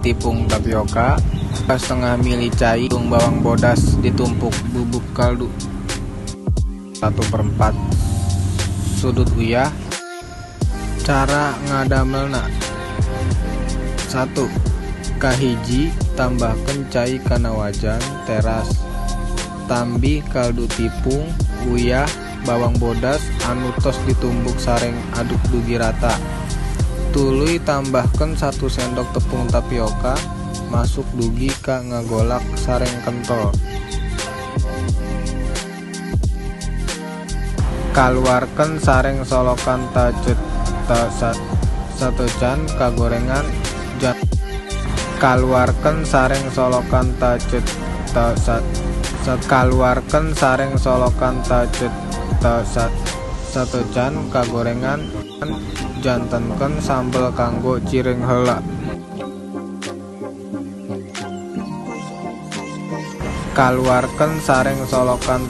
tepung tapioka, setengah mili cai, bawang bodas ditumpuk, bubuk kaldu 1/4 sudut uyah. Cara ngadamelna: 1. Kahiji tambahkeun cai kana wajan teras, tambih kaldu tepung, uyah, bawang bodas anu tos ditumbuk sareng aduk dugi rata. Tuluy tambahkeun 1 sendok tepung tapioka, masuk dugi ka ngagolak sareng kentel. Kaluarkeun sareng solokan satecan kagorengan kaluarkeun sareng solokan satecan kagorengan, jantenkeun sambel kanggo cireng heula. Kaluarkeun sareng solokan